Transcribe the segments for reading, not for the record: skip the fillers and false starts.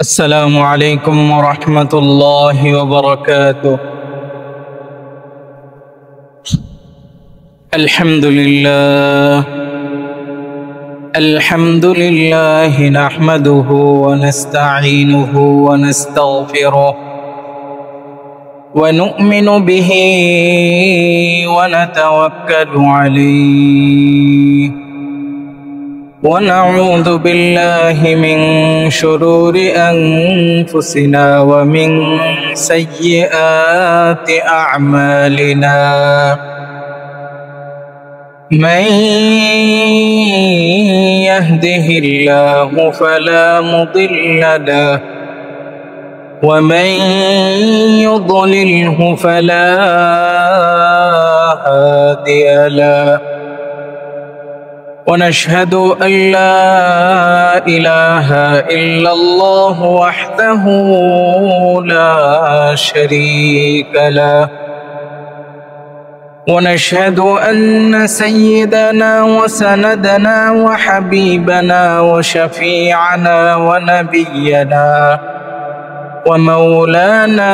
السلام عليكم ورحمة الله وبركاته. الحمد لله نحمده ونستعينه ونستغفره ونؤمن به ونتوكل عليه ونعوذ بالله من شرور أنفسنا ومن سيئات أعمالنا. من يهده الله فلا مضل له ومن يضلله فلا هادي له، ونشهد أن لا إله إلا الله وحده لا شريك له، ونشهد أن سيدنا وسندنا وحبيبنا وشفيعنا ونبينا ومولانا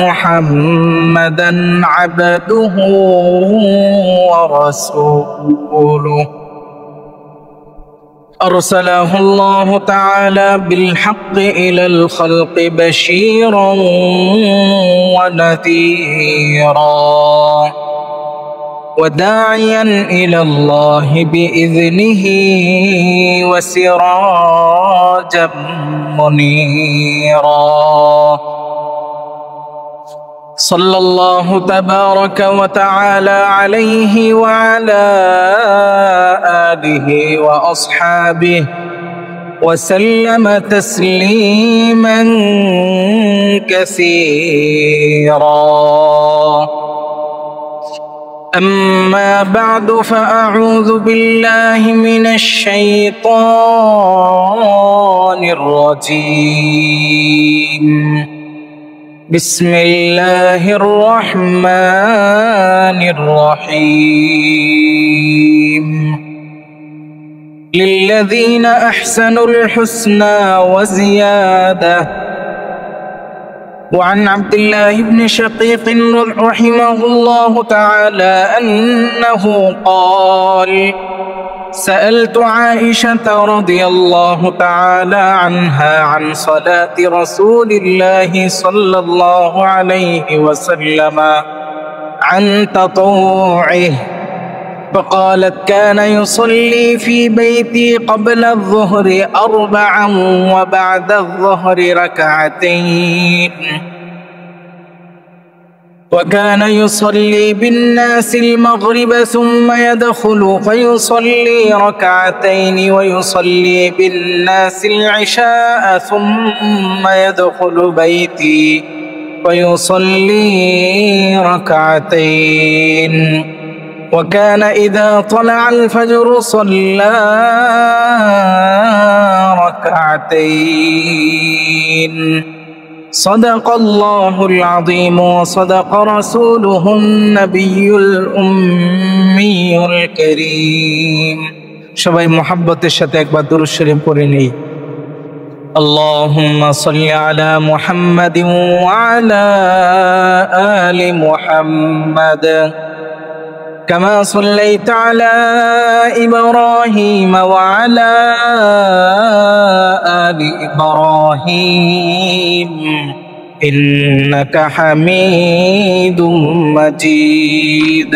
محمدا عبده ورسوله، أرسله الله تعالى بالحق إلى الخلق بشيرا ونذيرا وداعيا إلى الله بإذنه وسراجا منيرا. صلى الله تبارك وتعالى عليه وعلى آله وأصحابه وسلم تسليما كثيرا. أما بعد، فأعوذ بالله من الشيطان الرجيم. بسم الله الرحمن الرحيم. للذين أحسنوا الحسنى وزيادة. وعن عبد الله بن شقيق رحمه الله تعالى أنه قال: سألت عائشة رضي الله تعالى عنها عن صلاة رسول الله صلى الله عليه وسلم عن تطوعه، فقالت: كان يصلي في بيتي قبل الظهر 4 وبعد الظهر 2، وكان يصلي بالناس المغرب ثم يدخل فيصلي 2 ويصلي بالناس العشاء ثم يدخل بيتي فيصلي 2، وكان إذا طلع الفجر صلى 2. صدق الله العظيم وصدق رسوله النبي الأمي الكريم. সবাই মুহাব্বতের সাথে একবার দুরূদ শরীফ পড়ে নেই। اللهم صل على محمد وعلى آل محمد كما صليت على إبراهيم وعلى آل إبراهيم إنك حميد مجيد.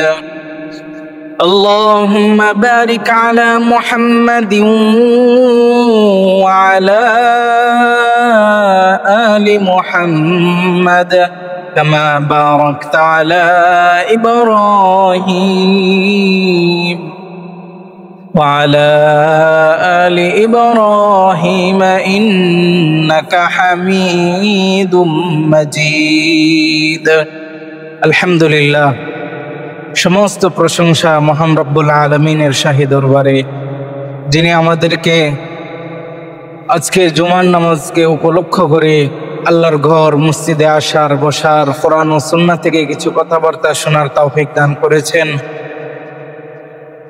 اللهم بارك على محمد وعلى آل محمد كما باركت على إبراهيم وعلى آل إبراهيم إنك حميد مجيد. الحمد لله. সমস্ত প্রশংসা মহান রব্বুল আলামিনের শাহী দরবারে, যিনি আমাদেরকে আজকে জুমার নামাজকে উপলক্ষ করে আল্লাহর ঘর মসজিদে আসার, বসার, কোরআন ও সুন্নাহ থেকে কিছু কথাবার্তা শোনার তৌফিক দান করেছেন।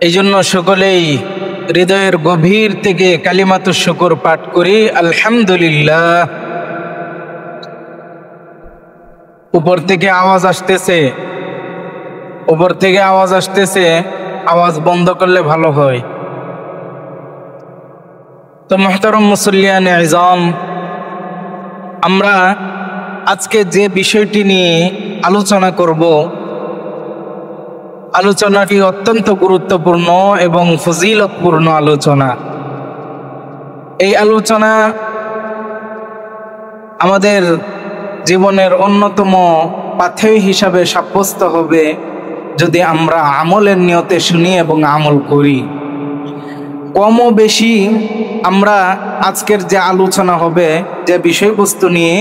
এই জন্য সকলেই হৃদয়ের গভীর থেকে কালিমাতুশ শুকর পাঠ করি, আলহামদুলিল্লাহ। উপর থেকে আওয়াজ আসতেছে, আওয়াজ বন্ধ করলে ভালো হয়। তো মুহতারাম মুসল্লিয়ানে আযম, আমরা আজকে যে বিষয়টি নিয়ে আলোচনা করব, আলোচনাটি অত্যন্ত গুরুত্বপূর্ণ এবং ফজিলতপূর্ণ আলোচনা। এই আলোচনা আমাদের জীবনের অন্যতম পাথেয় হিসাবে সাব্যস্ত হবে যদি আমরা আমলের নিয়তে শুনি এবং আমল করি। কম ও বেশি আমরা আজকের যে আলোচনা হবে, যে বিষয়বস্তু নিয়ে,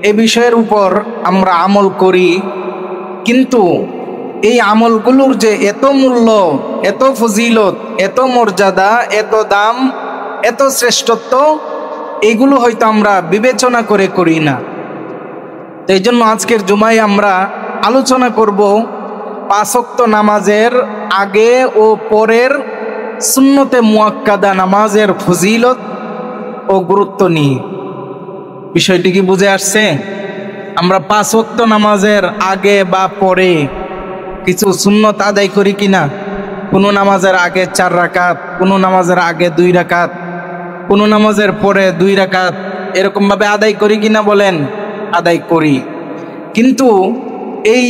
এই বিষয়ের উপর আমরা আমল করি, কিন্তু এই আমলগুলোর যে এত মূল্য, এত ফজিলত, এত মর্যাদা, এত দাম, এত শ্রেষ্ঠত্ব, এইগুলো হয়তো আমরা বিবেচনা করে করি না। এই জন্য আজকের জুমায় আমরা আলোচনা করব 5 ওয়াক্ত নামাজের আগে ও পরের সুন্নতে মুআক্কাদা নামাজের ফজিলত ও গুরুত্ব নিয়ে। বিষয়টি কি বুঝে আসছে? আমরা 5 ওয়াক্ত নামাজের আগে বা পরে কিছু সুন্নত আদায় করি কিনা? কোনো নামাজের আগে 4 রাকাত, কোনো নামাজের আগে 2 রাকাত, কোনো নামাজের পরে 2 রাকাত, এরকমভাবে আদায় করি কিনা বলেন? আদায় করি। কিন্তু এই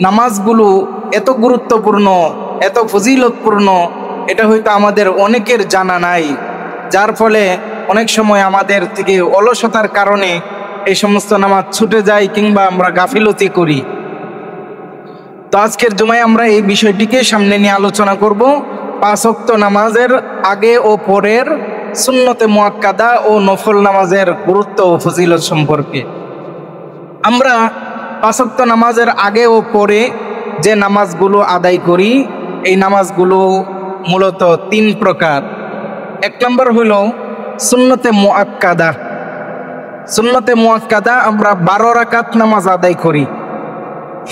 নামাজগুলো এত গুরুত্বপূর্ণ, এত ফজিলতপূর্ণ, এটা হয়তো আমাদের অনেকের জানা নাই, যার ফলে অনেক সময় আমাদের থেকে অলসতার কারণে এই সমস্ত নামাজ ছুটে যায় কিংবা আমরা গাফিলতি করি। তো আজকের জুমায় আমরা এই বিষয়টিকে সামনে নিয়ে আলোচনা করব, 5 ওয়াক্ত নামাজের আগে ও পরের সুন্নতে মুআক্কাদা ও নফল নামাজের গুরুত্ব ও ফজিলত সম্পর্কে। আমরা 5 ওয়াক্ত নামাজের আগে ও পরে যে নামাজগুলো আদায় করি, এই নামাজগুলো মূলত 3 প্রকার। 1 নম্বর হলো সুন্নতে মুআক্কাদা। সুন্নতে মুআক্কাদা আমরা 12 রাকাত নামাজ আদায় করি।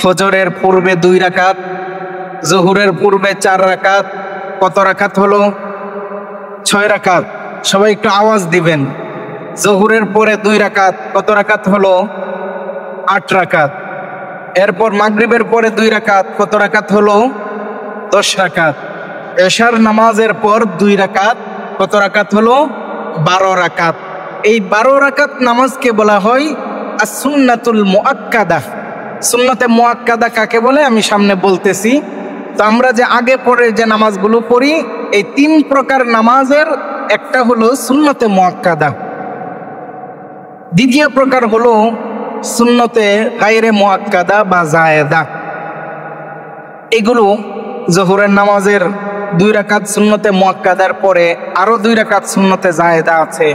ফজরের পূর্বে 2 রাকাত, জোহরের পূর্বে 4 রাকাত। কত রাকাত হলো? 6 রাকাত। সবাই একটু আওয়াজ দিবেন। জোহরের পরে 2 রাকাত, কত রাকাত হলো? 8 রাকাত। এরপর মাগরিবের পরে 2 রাকাত, কত রাকাত হলো? 10 রাকাত। এশার নামাজের পর 2 রাকাত, কত রাকাত হলো? 12 রাকাত। এই 12 রাকাত নামাজকে বলা হয় as-সুন্নাতুল মুআক্কাদা। সুন্নতে মুআক্কাদা কাকে বলে আমি সামনে বলতেছি। তো আমরা যে আগে পরে যে নামাজগুলো পড়ি, এই 3 প্রকার নামাজের একটা হলো সুন্নতে মুআক্কাদা। দ্বিতীয় প্রকার হলো সুন্নতে গায়রে মুআক্কাদা বা জায়েদা। এগুলো জোহরের নামাজের 2 রাকাত সুন্নতে মুআক্কাদার পরে আরো 2 রাকাত সুন্নতে জায়েদা আছে।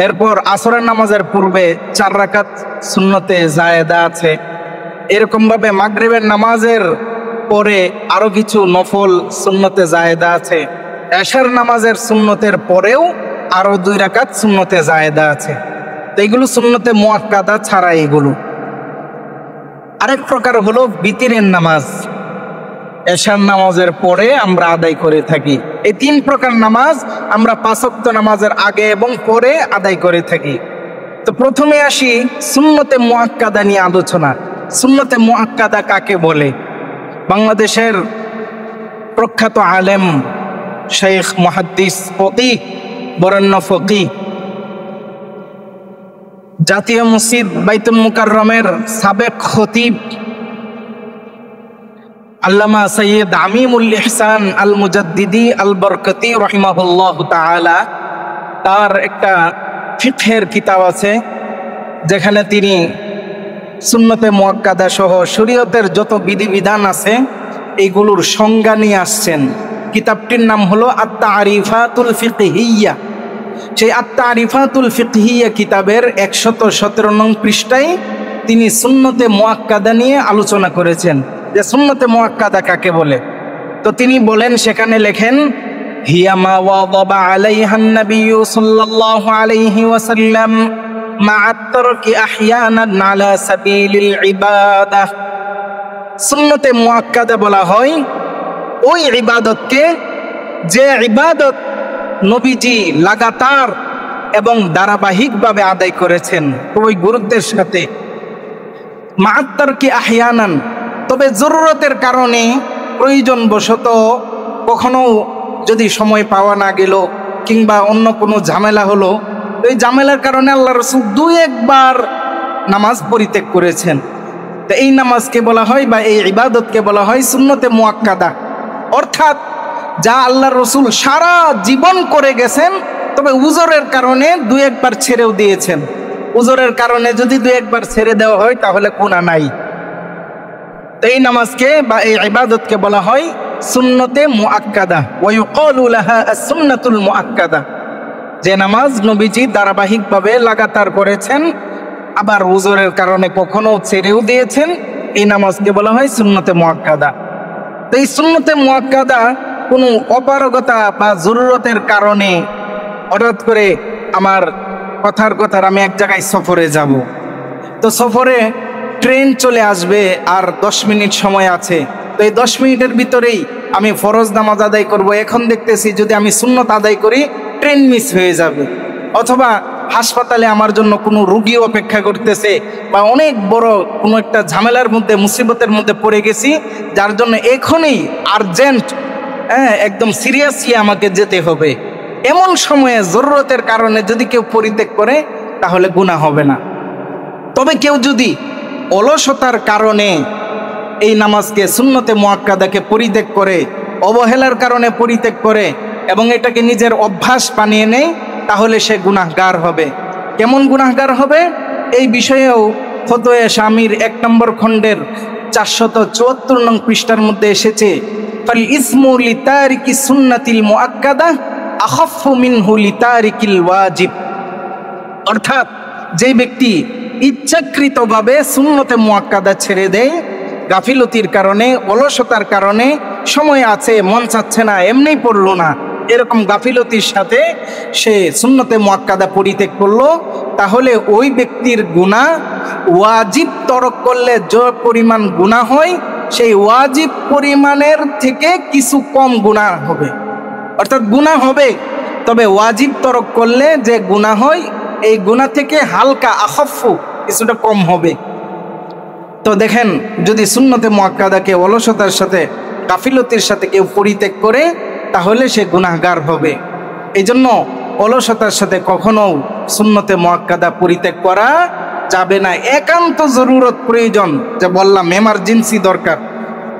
এরপর আসরের নামাজের পূর্বে 4 রাকাত সুন্নতে জায়েদা আছে। এরকম ভাবে মাগরিবের নামাজের পরে আরো কিছু নফল সুন্নতে জায়েদা আছে। এশার নামাজের সুন্নতের পরেও আরো 2 রাকাত সুন্নতে জায়েদা আছে। তো এগুলো সুন্নতে মুআক্কাদা ছাড়া। এগুলো আরেক প্রকার হলো বিতিরের নামাজ। এশার নামাজের পরে আমরা আদায় করে থাকি। এই 3 প্রকার নামাজ আমরা 5 ওয়াক্ত নামাজের আগে এবং পরে আদায় করে থাকি। তো প্রথমে আসি সুন্নতে মুআক্কাদা নিয়ে আলোচনা। সুন্নতে মুআক্কাদা কাকে বলে? বাংলাদেশের প্রখ্যাত আলেম শেখ মুহাদ্দিস ফকিহ, বরেণ্য ফকিহ, জাতীয় মসজিদ বাইতুল মুকাররমের সাবেক খতিব আল্লামা সৈয়দ আমিমুল ইহসান আল মুজাদ্দিদি আল বরকতি রাহিমাহুল্লাহু তাআলা, তার একটা ফিকহের কিতাব আছে যেখানে তিনি সুন্নতে মুআক্কাদা সহ শরীয়তের যত বিধিবিধান আছে এইগুলোর সংজ্ঞা নিয়ে আসছেন। কিতাবটির নাম হলো আত-তারিফাতুল ফিকহিয়্যা। সেই আত-তারিফাতুল ফিকহিয়্যা কিতাবের 117 নং পৃষ্ঠায় তিনি সুন্নতে মুআক্কাদা নিয়ে আলোচনা করেছেন যে সুন্নতে মুআক্কাদা কাকে বলে। তো তিনি বলেন, সেখানে লেখেন, হিয়া মা ওয়াযাবা আলাইহান নাবিয়্যু সাল্লাল্লাহু আলাইহি ওয়াসাল্লাম মা'আ তারকি আহইয়ানান আলা সাবিলিল ইবাদাহ। সুন্নতে মুআক্কাদা বলা হয় ওই ইবাদতকে যে ইবাদত নবীজি লাগাতার এবং ধারাবাহিকভাবে আদায় করেছেন খুবই গুরুত্বের সাথে, মাআত্তার কি আহয়ানান, তবে জরুরতের কারণে প্রয়োজনবশত কখনো যদি সময় পাওয়া না গেল কিংবা অন্য কোনো ঝামেলা হলো, ওই ঝামেলার কারণে আল্লাহ রাসূল 2-1 বার নামাজ পরিত্যাগ করেছেন। তো এই নামাজকে বলা হয় বা এই ইবাদতকে বলা হয় সুন্নতে মুআক্কাদা, অর্থাৎ যা আল্লাহ রাসূল সারা জীবন করে গেছেন, তবে উজরের কারণে 2-1 বার ছেড়েও দিয়েছেন। উজরের কারণে যদি 2-1 বার ছেড়ে দেওয়া হয় তাহলে গুনাহ নাই। তো এই নামাজকে বা এই ইবাদতকে বলা হয় সুন্নতে মুআক্কাদা, ওয়া ইউকালু লাহা আস-সুন্নাতুল মুআক্কাদা। যে নামাজ নবীজি ধারাবাহিকভাবে লাগাতার করেছেন, আবার উজরের কারণে কখনো ছেড়েও দিয়েছেন, এই নামাজকে বলা হয় সুন্নতে মুআক্কাদা। তো এই সুন্নতে মুআক্কাদা কোনো অপারগতা বা জরুরতের কারণে হঠাৎ করে আমার কথার আমি এক জায়গায় সফরে যাব, তো সফরে ট্রেন চলে আসবে আর 10 মিনিট সময় আছে, তো এই 10 মিনিটের ভিতরেই আমি ফরজ নামাজ আদায় করব। এখন দেখতেছি যদি আমি সুন্নত আদায় করি ট্রেন মিস হয়ে যাবে, অথবা হাসপাতালে আমার জন্য কোনো রোগী অপেক্ষা করতেছে বা অনেক বড় কোনো একটা ঝামেলার মধ্যে মুসিবতের মধ্যে পড়ে গেছি, যার জন্য এখনই আর্জেন্ট একদম সিরিয়াসলি আমাকে যেতে হবে, এমন সময়ে জরুরতের কারণে যদি কেউ পরিত্যাগ করে তাহলে গুনাহ হবে না। তবে কেউ যদি অলসতার কারণে এই নামাজকে সুন্নতে মুআক্কাদাকে পরিত্যাগ করে, অবহেলার কারণে পরিত্যাগ করে এবং এটাকে নিজের অভ্যাস বানিয়ে নেয়, তাহলে সে গুনাহগার হবে। কেমন গুনাহগার হবে? এই বিষয়েও ফতোয়া শামির 1 নম্বর খণ্ডের 474 নং পৃষ্ঠার মধ্যে এসেছে, ফাল ইসমু লিতারিকি সুন্নাতিল মুআক্কাদা আখাফফু মিনহু লিতারিকিল ওয়াজিব। অর্থাৎ যে ব্যক্তি ইচ্ছাকৃতভাবে সুন্নতে মুআক্কাদা ছেড়ে দেয়, গাফিলতির কারণে, অলসতার কারণে, সময় আছে মন চাচ্ছে না এমনি পড়লো না, এরকম গাফিলতির সাথে সে সুন্নতে মুআক্কাদা পরিত্যাগ করলো, তাহলে ওই ব্যক্তির গুনাহ ওয়াজিব তরক করলে যে পরিমাণ গুনাহ হয় সেই ওয়াজিব পরিমাণের থেকে কিছু কম গুনাহ হবে। অর্থাৎ গুনাহ হবে, তবে ওয়াজিব তরক করলে যে গুনাহ হয় এই গুনাহ থেকে হালকা আখাফফু কিছুটা কম হবে। তো দেখেন, যদি সুন্নতে মুআক্কাদাকে অলসতার সাথে, গাফিলতির সাথে কেউ পরিত্যাগ করে তাহলে সে গুনাহগার হবে। এই জন্য অলসতার সাথে কখনো সুন্নতে মুআক্কাদা পরিত্যাগ করা যাবে না। একান্ত জরুরত প্রয়োজন, যে বললাম এমার্জেন্সি দরকার,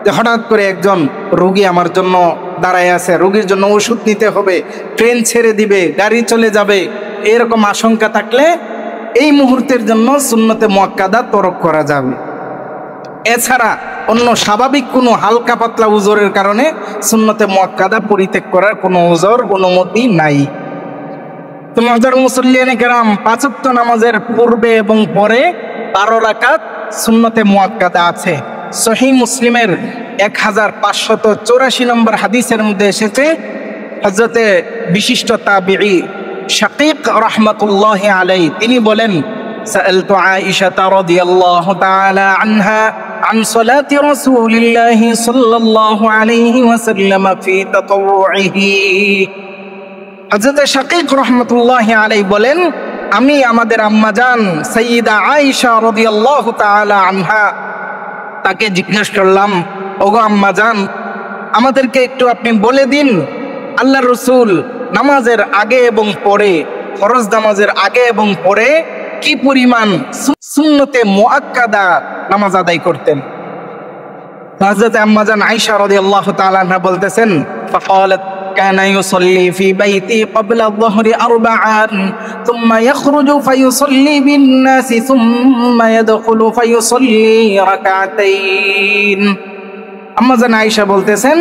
যে হঠাৎ করে একজন রোগী আমার জন্য দাঁড়ায় আছে, রোগীর জন্য ওষুধ নিতে হবে, ট্রেন ছেড়ে দিবে, গাড়ি চলে যাবে, এরকম আশঙ্কা থাকলে এই মুহূর্তের জন্য সুন্নতে মুআক্কাদা তরক করা যাবে। এছাড়া অন্য স্বাভাবিক কোনো হালকা পাতলা উজরের কারণে সুন্নতে মুআক্কাদা পরিত্যাগ করার কোনো উজর অনুমতি নাই। তো মুহতারাম মুসল্লিয়ানে কেরাম, 5 ওয়াক্ত নামাজের পূর্বে এবং পরে 12 রাকাত সুন্নতে মুআক্কাদা আছে। সহিহ মুসলিমের 1584 নম্বর হাদিসের মধ্যে এসেছে, হযরতে বিশিষ্ট তাবিঈ শাকীক রাহমাতুল্লাহি আলাইহি তিনি বলেন, সাআলতু আয়েশা রাদিয়াল্লাহু তাআলা আনহা عن صلاة رسول الله صلى الله عليه وسلم في تطوعه। হযরত শাকীক রাহমাতুল্লাহি আলাইহি বলেন, আমি আমাদের আম্মাজান সাইয়্যিদা আয়েশা রাদিয়াল্লাহু তাআলা আনহা তাকে জিজ্ঞেস করলাম, ওগো আম্মাজান, আমাদেরকে একটু আপনি বলে দিন আল্লাহর রাসূল নামাজের আগে এবং পরে, ফরজ নামাজের আগে এবং পরে কি পরিমাণ সুন্নতে মুআক্কাদা নামাজ আদায় করতেন। হযরত আম্মাজান আয়েশা রাদিয়াল্লাহু তাআলা আনহা বলতেছেন, ফাকালাত কানা ইউসাল্লি ফি বাইতি ক্বাবলা আয-যুহরি 4 থুম্মা ইয়াখরুজু ফায়ুসাল্লি বিন-নাসি থুম্মা ইয়াদখুলু ফায়ুসাল্লি রাকাতাইন। আম্মাজান আয়েশা বলতেছেন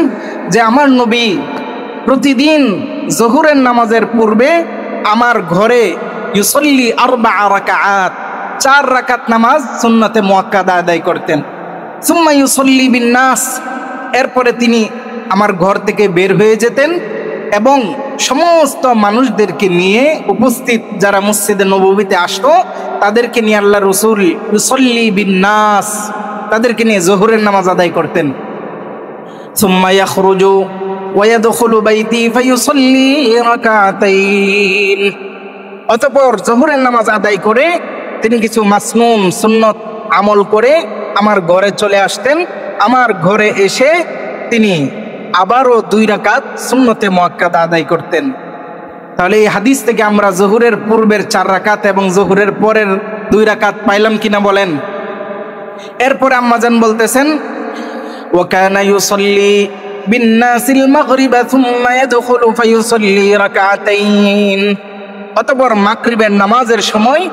যে আমার নবী প্রতিদিন যোহরের নামাজের পূর্বে আমার ঘরে ইউসাল্লি 4 রাকাত, 4 রাকাত নামাজ সুন্নতে মুআক্কাদা আদায় করতেন। সুম্মা ইউসাল্লি বিন-নাস, এরপরে তিনি আমার ঘর থেকে বের হয়ে যেতেন এবং সমস্ত মানুষদেরকে নিয়ে, উপস্থিত যারা মসজিদে নববীতে আসতো তাদেরকে নিয়ে আল্লাহ রাসূল ইউসাল্লি বিন-নাস, তাদেরকে নিয়ে যোহরের নামাজ আদায় করতেন। সুম্মা ইয়াখরুজু, ওয়ায়াদখুলু বাইতি ফায়ুসাল্লি রাকাতাইন। অতঃপর যোহরের নামাজ আদায় করে তিনি কিছু মাসনুন সুন্নত আমল করে আমার ঘরে চলে আসতেন। আমার ঘরে এসে তিনি আবারও 2 রাকাত সুন্নতে মুআক্কাদা আদায় করতেন। তাহলে এই হাদিস থেকে আমরা যোহরের পূর্বের 4 রাকাত এবং যোহরের পরের 2 রাকাত পাইলাম কিনা বলেন। এরপরে আম্মাজান বলতেছেন ওয়া কানা ইউসাল্লি বিন-নাসিল মাগরিবা সুম্মা ইয়াদখুলু ফায়ুসাল্লি রাকাতাইন। অতঃপর মাগরিবের নামাজের সময়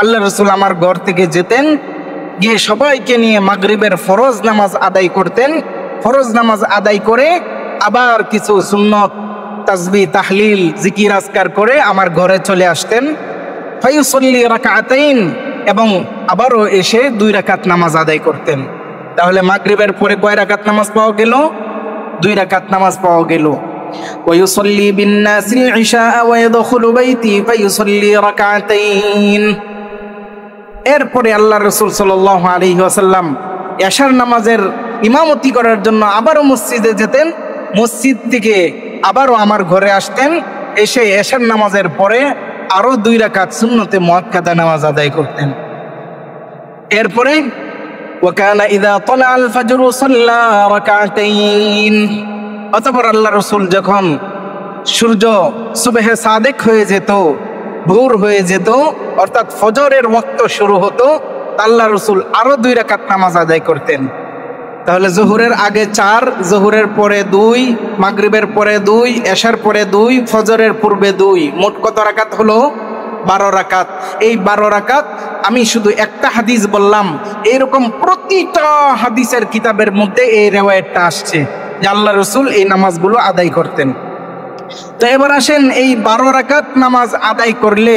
আল্লাহ রাসূল আমার ঘর থেকে যেতেন, গিয়ে সবাইকে নিয়ে মাগরিবের ফরজ নামাজ আদায় করতেন। ফরজ নামাজ আদায় করে আবার কিছু সুন্নত তাসবিহ তাহলিল জিকির আজকার করে আমার ঘরে চলে আসতেন। ফায়ুসাল্লি রাকাতাইন, এবং আবারও এসে 2 রাকাত নামাজ আদায় করতেন। তাহলে মাগরিবের পরে কয় রাকাত নামাজ পাওয়া গেল? 2 রাকাত নামাজ পাওয়া গেল। ওয়ায়ুসাল্লি বিন-নাসিল ইশা ওয়া ইয়াদখুলু বাইতি ফায়ুসাল্লি রাকাতাইন। এরপরে আল্লাহ রাসূল সাল্লাল্লাহু আলাইহি ওয়াসাল্লাম এশার নামাজের ইমামতি করার জন্য আবারও মসজিদে যেতেন। মসজিদ থেকে আবারও আমার ঘরে আসতেন, এসে এশার নামাজের পরে আরো 2 রাকাত সুন্নতে মুআক্কাদা নামাজ আদায় করতেন। এরপরে ওয়া কানা ইযা তালাআল ফাজরু সাল্লা রাকাতাইন। অতঃপর আল্লাহ রাসূল যখন সূর্য সুবহে সাদেক হয়ে যেত, ভোর হয়ে যেত, অর্থাৎ ফজরের ওয়াক্ত শুরু হতো, আল্লাহ রাসূল আরো 2 রাকাত নামাজ আদায় করতেন। তাহলে যোহরের আগে 4, যোহরের পরে 2, মাগরিবের পরে 2, এশার পরে 2, ফজরের পূর্বে 2, মোট কত রাকাত হলো? 12 রাকাত। এই 12 রাকাত আমি শুধু একটা হাদিস বললাম, এরকম প্রতিটা হাদিসের কিতাবের মধ্যে এই রিওয়ায়াতটা আসছে যে আল্লাহ রাসূল এই নামাজগুলো আদায় করতেন। তো এবার আসেন, এই 12 রাকাত নামাজ আদায় করলে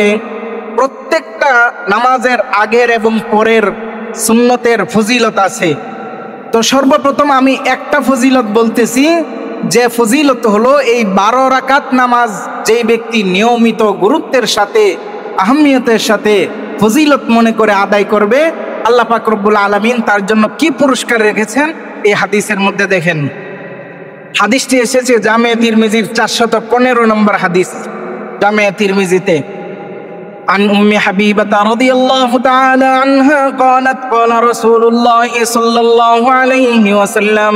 প্রত্যেকটা নামাজের আগের এবং পরের সুন্নতের ফজিলত আছে। তো সর্বপ্রথম আমি একটা ফজিলত বলতেছি, যে ফজিলত হলো এই 12 রাকাত নামাজ যেই ব্যক্তি নিয়মিত গুরুত্বের সাথে আহমিয়তের সাথে ফজিলত মনে করে আদায় করবে, আল্লাহ পাক রব্বুল আলামিন তার জন্য কি পুরস্কার রেখেছেন এই হাদিসের মধ্যে দেখেন। হাদিসটি এসেছে জামে তিরমিজির 415 নম্বর হাদিস, জামে তিরমিজিতে। عن أم حبيبة رضي الله تعالى عنها قالت قال رسول الله صلى الله عليه وسلم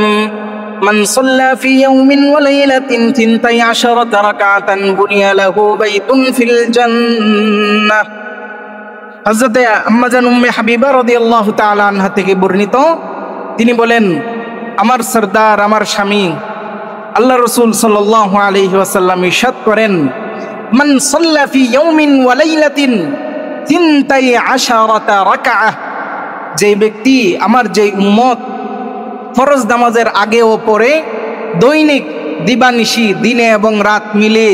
من صلى في يوم وليلة 12 ركعة بني له بيت في الجنة। হযরত আম্মাজান উম্মে হাবিবা রাদিয়াল্লাহু তাআলা আনহা থেকে বর্ণিত, তিনি বলেন, আমার সরদার, আমার স্বামী আল্লাহ রাসূল সাল্লাল্লাহু আলাইহি ওয়াসাল্লাম ইরশাদ করেন, মান সাল্লা ফি ইয়াউমিন ওয়া লাইলাতিন 12 রাকাআহ। যে ব্যক্তি, আমার যে উম্মত ফরজ নামাজের আগে ও পরে দৈনিক দিবানিশি দিনে এবং রাত মিলে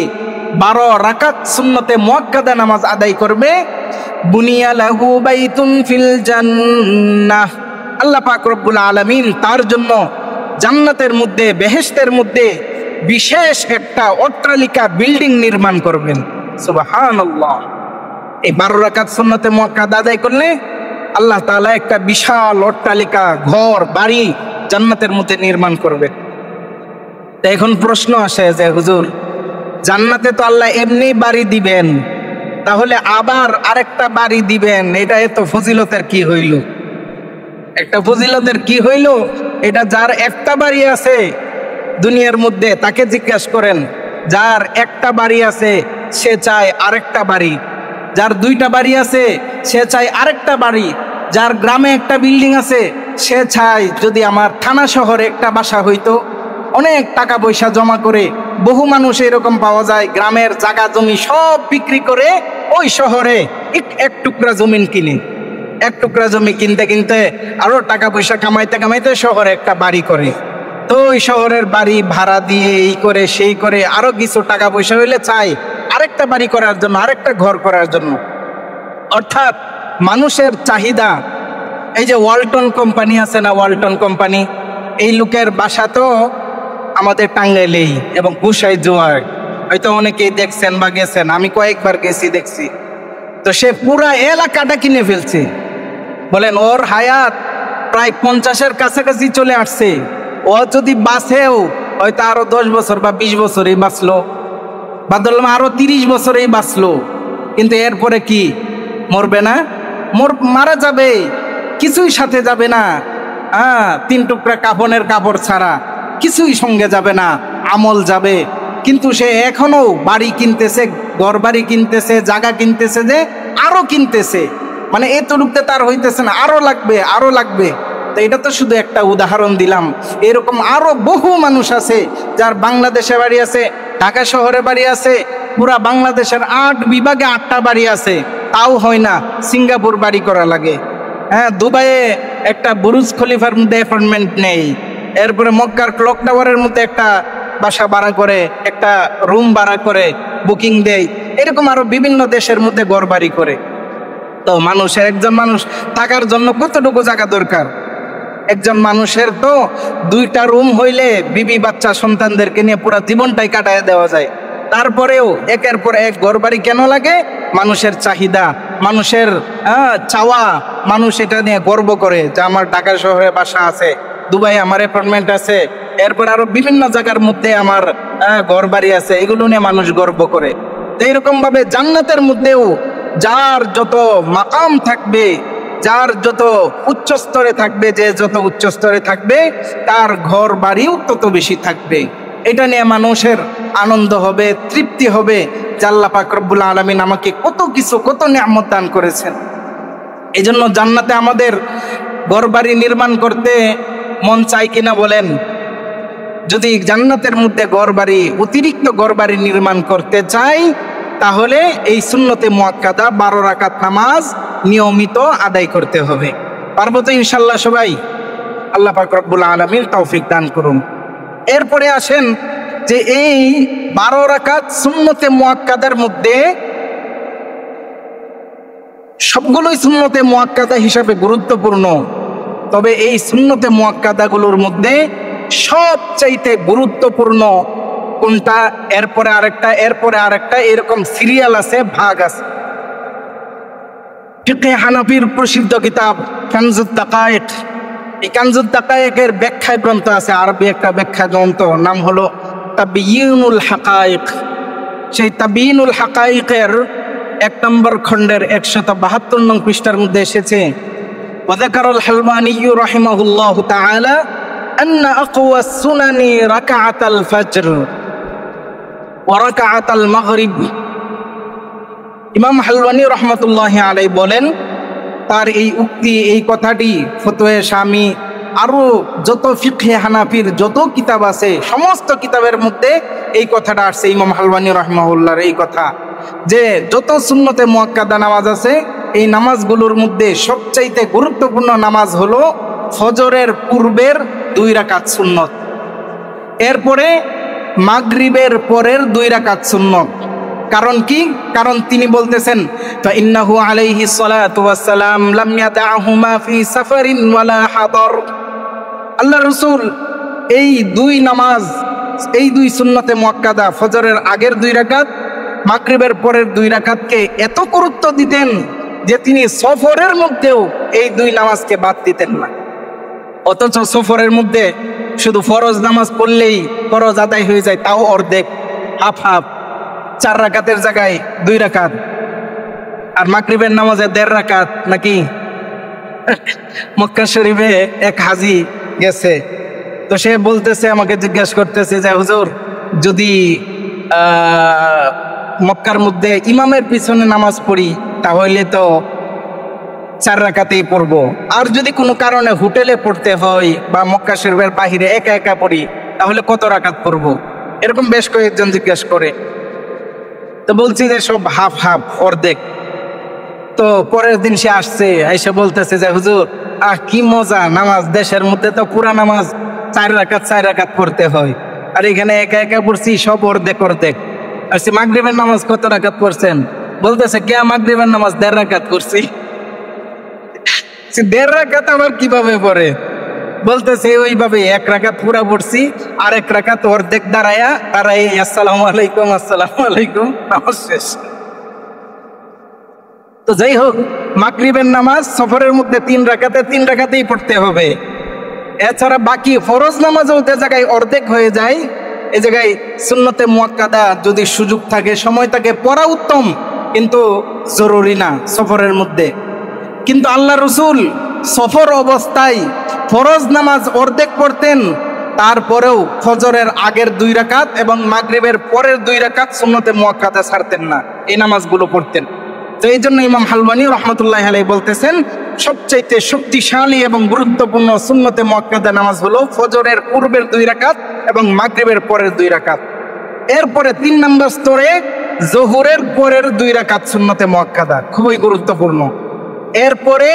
12 রাকাত সুন্নতে মুআক্কাদা নামাজ আদায় করবে, বুনিয়া লাহু বাইতুন ফিল জান্নাহ। আল্লাহ পাক রব্বুল আলামিন তার জন্য জান্নাতের মধ্যে, বেহেশতের মধ্যে বিশেষ একটা অট্টালিকা বিল্ডিং নির্মাণ করবেন। সুবহানাল্লাহ। এই 12 রাকাত সুন্নতে মুআক্কাদা আদায় করলে আল্লাহ তাআলা একটা বিশাল অট্টালিকা, ঘর বাড়ি জান্নাতের মধ্যে নির্মাণ করবেন। তো এখন প্রশ্ন আসে যে হুজুর, জান্নাতে তো আল্লাহ এমনি বাড়ি দিবেন, তাহলে আবার আরেকটা বাড়ি দিবেন, এটা এত ফজিলতের কি হইল? একটা ফজিলতের কি হইল? এটা যার একটা বাড়ি আছে দুনিয়ার মধ্যে তাকে জিজ্ঞাসা করেন, যার একটা বাড়ি আছে সে চায় আরেকটা বাড়ি, যার 2টা বাড়ি আছে সে চায় আরেকটা বাড়ি, যার গ্রামে একটা বিল্ডিং আছে সে চায় যদি আমার থানা শহরে একটা বাসা হইতো। অনেক টাকা পয়সা জমা করে বহু মানুষ এরকম পাওয়া যায়, গ্রামের জায়গা জমি সব বিক্রি করে ওই শহরে এক টুকরা জমিন কিনে, এক টুকরা জমি কিনতে কিনতে আরো টাকা পয়সা কামাইতে কামাইতে শহরে একটা বাড়ি করে। তো ওই শহরের বাড়ি ভাড়া দিয়ে এই করে সেই করে আরো কিছু টাকা পয়সা হইলে চাই আরেকটা বাড়ি করার জন্য, আরেকটা ঘর করার জন্য। অর্থাৎ মানুষের চাহিদা। এই যে ওয়ালটন কোম্পানি আছে না, ওয়ালটন কোম্পানি, এই লোকের বাসা তো আমাদের টাঙ্গাইলেই এবং গুসাই জোয়ার, হয়তো অনেকেই দেখছেন বা গেছেন, আমি কয়েকবার গেছি দেখছি। তো সে পুরা এলাকাটা কিনে ফেলছে। বলেন ওর হায়াত প্রায় 50-এর কাছাকাছি চলে আসছে। ও যদি বাঁচেও হয়তো আরো 10 বছর বা 20 বছরই বাঁচলো, বা ধরলাম আরো 30 বছরেই বাঁচলো, কিন্তু এরপরে কি মরবে না? মারা যাবে, কিছুই সাথে যাবে না। 3 টুকরা কাফনের কাপড় ছাড়া কিছুই সঙ্গে যাবে না, আমল যাবে। কিন্তু সে এখনো বাড়ি কিনতেছে, ঘর বাড়ি কিনতেছে, জায়গা কিনতেছে, যে আরো কিনতেছে, মানে এতটুকুতে তার হইতেছে না, আরো লাগবে, আরো লাগবে। তো এটা তো শুধু একটা উদাহরণ দিলাম। এরকম আরো বহু মানুষ আছে যার বাংলাদেশে বাড়ি আছে, ঢাকা শহরে বাড়ি আছে, পুরা বাংলাদেশের 8 বিভাগে 8টা বাড়ি আছে, তাও হয় না, সিঙ্গাপুর বাড়ি করা লাগে। দুবাইয়ে একটা বুরুজ খলিফার মধ্যে অ্যাপার্টমেন্ট নেই, এরপরে মক্কার ক্লক টাওয়ারের মধ্যে একটা বাসা ভাড়া করে, একটা রুম ভাড়া করে বুকিং দেয়, এরকম আরো বিভিন্ন দেশের মধ্যে ঘর বাড়ি করে। তো মানুষের, একজন মানুষ থাকার জন্য কতটুকু জায়গা দরকার? একজন মানুষের তো 2টা রুম হইলে বিবি বাচ্চা সন্তানদেরকে নিয়ে পুরো জীবনটাই কাটায় দেওয়া যায়। তারপরেও একের পর এক ঘর বাড়ি কেন লাগে? মানুষের চাহিদা, মানুষের চাওয়া, মানুষ এটা নিয়ে গর্ব করে যে আমার ঢাকা শহরে বাসা আছে, দুবাই আমার অ্যাপার্টমেন্ট আছে, এরপর আরো বিভিন্ন জায়গার মধ্যে আমার ঘর বাড়ি আছে, এগুলো নিয়ে মানুষ গর্ব করে। তো এরকম ভাবে জান্নাতের মধ্যেও যার যত মাকাম থাকবে, যার যত উচ্চ স্তরে থাকবে, যে যত উচ্চ স্তরে থাকবে, তার ঘর বাড়িও তত বেশি থাকবে। এটা নিয়ে মানুষের আনন্দ হবে, তৃপ্তি হবে যে আল্লাহ পাক রব্বুল আলামিন আমাকে কত কিছু, কত নিয়ামত দান করেছেন। এই জন্য জান্নাতে আমাদের ঘর বাড়ি নির্মাণ করতে মন চাই কিনা বলেন? যদি জান্নাতের মধ্যে ঘর বাড়ি, অতিরিক্ত ঘর বাড়ি নির্মাণ করতে চাই, তাহলে এই সুন্নতে মুআক্কাদা 12 রাকাত নামাজ নিয়মিত আদায় করতে হবে। পারবো তো ইনশাল্লাহ সবাই? আল্লাহ পাক রব্বুল আলামিন তৌফিক দান করুন। এরপরে আসেন যে এই 12 রাকাত সুন্নতে মুআক্কাদার মধ্যে সবগুলোই সুন্নতে মুআক্কাদা হিসাবে গুরুত্বপূর্ণ, তবে এই সুন্নতে মুআক্কাদাগুলোর মধ্যে সবচাইতে গুরুত্বপূর্ণ কোনটা, এরপরে আরেকটা, এরপরে আরেকটা, এরকম সিরিয়াল আছে, ভাগ আছে। ফিকহে হানাফির প্রসিদ্ধ কিতাব কানজুত দাকায়েক, এই কানজুত দাকায়েকের ব্যাখ্যা গ্রন্থ আছে, আরবি একটা ব্যাখ্যা গ্রন্থ, নাম হলো তাবিয়িনুল হাকায়েক। সেই তাবিয়িনুল হাকায়েকের 1 নম্বর খণ্ডের 172 নং পৃষ্ঠার মধ্যে এসেছে, ওয়াযাকারাল হালওয়ানী রাহিমাহুল্লাহু তাআলা আন্না আকওয়াস সুনানি রাকাআতাল ফজর ওয়া রাকাআতাল মাগরিব। ইমাম হালওয়ানী রহমতুল্লাহি আলাইহি বলেন, তার এই উক্তি, এই কথাটি ফতোয়া শামী, আরো যত ফিকহে হানাফির যত কিতাব আছে, সমস্ত কিতাবের মধ্যে এই কথাটা আসছে। ইমাম হালওয়ানী রহমাহুল্লাহর এই কথা যে যত সুন্নতে মুআক্কাদা নামাজ আছে, এই নামাজগুলোর মধ্যে সবচাইতে গুরুত্বপূর্ণ নামাজ হলো ফজরের পূর্বের 2 রাকাত সুন্নত, এরপরে মাগরিবের পরের 2 রাকাত সুন্নত। কারণ কি? কারণ তিনি বলতেছেন, ফাইন্নাহু আলাইহিস সালাতু ওয়াস সালাম লাম ইয়াদাহুমা ফি সাফারিন ওয়ালা হাদর। আল্লাহ রাসূল এই 2 নামাজ, এই 2 সুন্নতে মুআক্কাদা, ফজরের আগের 2 রাকাত, মাগরিবের পরের 2 রাকাতকে এত গুরুত্ব দিতেন যে তিনি সফরের মধ্যেও এই 2 নামাজকে বাদ দিতেন না। অথচ সফরের মধ্যে শুধু ফরজ নামাজ পড়লেই ফরজ আদায় হয়ে যায়, তাও অর্ধেক, হাফ হাফ, 4 রাকাতের জায়গায় 2 রাকাত, আর মাগরিবের নামাজে 1.5 রাকাত নাকি। মক্কা শরীফে এক হাজি গেছে, তো সে বলতেছে, আমাকে জিজ্ঞাসা করতেছে যে হুজুর, যদি মক্কার মধ্যে ইমামের পিছনে নামাজ পড়ি তাহলে তো 4 রাকাতেই পড়বো, আর যদি কোনো কারণে হোটেলে পড়তে হয় বা মক্কা শরীফের বাহিরে একা একা পড়ি তাহলে কত রাকাত পড়বো? এরকম বেশ কয়েকজন জিজ্ঞাসা করে। তো বলছি যে সব হাফ হাফ, অর্ধেক। তো পরের দিন সে আসছে, এসে বলতেছে যে হুজুর, কি মজা নামাজ, দেশের মধ্যে তো পুরা নামাজ 4 রাকাত পড়তে হয়, আর এখানে একা একা পড়ছি সব অর্ধেক অর্ধেক। আসছি, মাগরিবের নামাজ কত রাকাত পড়ছেন? বলতেছে, কে মাগরিবের নামাজ 1.5 রাকাত করছি। 1.5 রাকাত আবার কিভাবে পড়ে? বলতেছে ওইভাবে 1 রাকাত পুরা পড়ছি, আর 1 রাকাত অর্ধেক দাঁড়ায় আসসালামু আলাইকুম, আসসালামু আলাইকুম, নামাজ শেষ। তো যাই হোক, মাগরিবের নামাজ সফরের মধ্যে 3 রাকাতে 3 রাকাতেই পড়তে হবে। এছাড়া বাকি ফরজ নামাজও যে জায়গায় অর্ধেক হয়ে যায়, এই জায়গায় সুন্নতে মুআক্কাদা যদি সুযোগ থাকে, সময় থাকে, পড়া উত্তম, কিন্তু জরুরি না সফরের মধ্যে। কিন্তু আল্লাহ রসুল সফর অবস্থায় ফরজ নামাজ অর্ধেক পড়তেন, তারপরেও ফজরের আগের 2 রাকাত এবং মাগরিবের পরের 2 রাকাত সুন্নতে মুআক্কাদা ছাড়তেন না, এই নামাজগুলো পড়তেন। তো এই জন্য ইমাম হালওয়ানি রহমতুল্লাহি আলাইহি বলতেছেন সবচাইতে শক্তিশালী এবং গুরুত্বপূর্ণ সুন্নতে মুআক্কাদা নামাজ হলো ফজরের পূর্বের 2 রাকাত এবং মাগরিবের পরের 2 রাকাত। এরপরে 3 নম্বর স্তরে জোহরের পরের 2 রাকাত সুন্নতে মুআক্কাদা, খুবই গুরুত্বপূর্ণ। এরপরে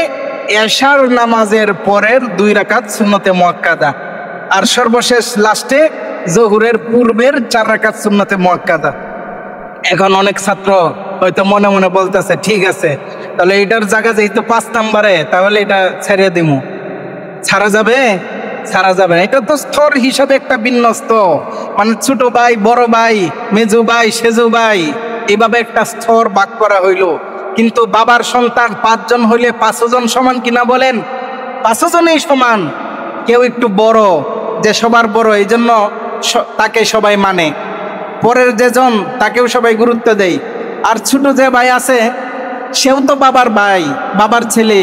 এশার নামাজের পরের 2 রাকাত সুন্নতে মুআক্কাদা, আর সর্বশেষ লাস্টে জোহরের পূর্বের 4 রাকাত সুন্নতে মুআক্কাদা। এখন অনেক ছাত্র হয়তো মনে মনে বলতেছে, ঠিক আছে তাহলে এটার জায়গা যেহেতু 5 নম্বরে, তাহলে এটা ছেড়ে দিমু। ছাড়া যাবে? ছাড়া যাবে না। এটা তো স্তর হিসাবে একটা বিন্যস্ত, মানে ছোট ভাই, বড় ভাই, মেজু ভাই, সেজু ভাই, এইভাবে একটা স্তর ভাগ করা হইল। কিন্তু বাবার সন্তান 5 জন হইলে 5 জন সমান কিনা বলেন? 5 জনই সমান। কেউ একটু বড়, যে সবার বড়, এই জন্য তাকে সবাই মানে, পরের যেজন তাকেও সবাই গুরুত্ব দেয়। আর ছোট যে ভাই আছে সেও তো বাবার ভাই, বাবার ছেলে,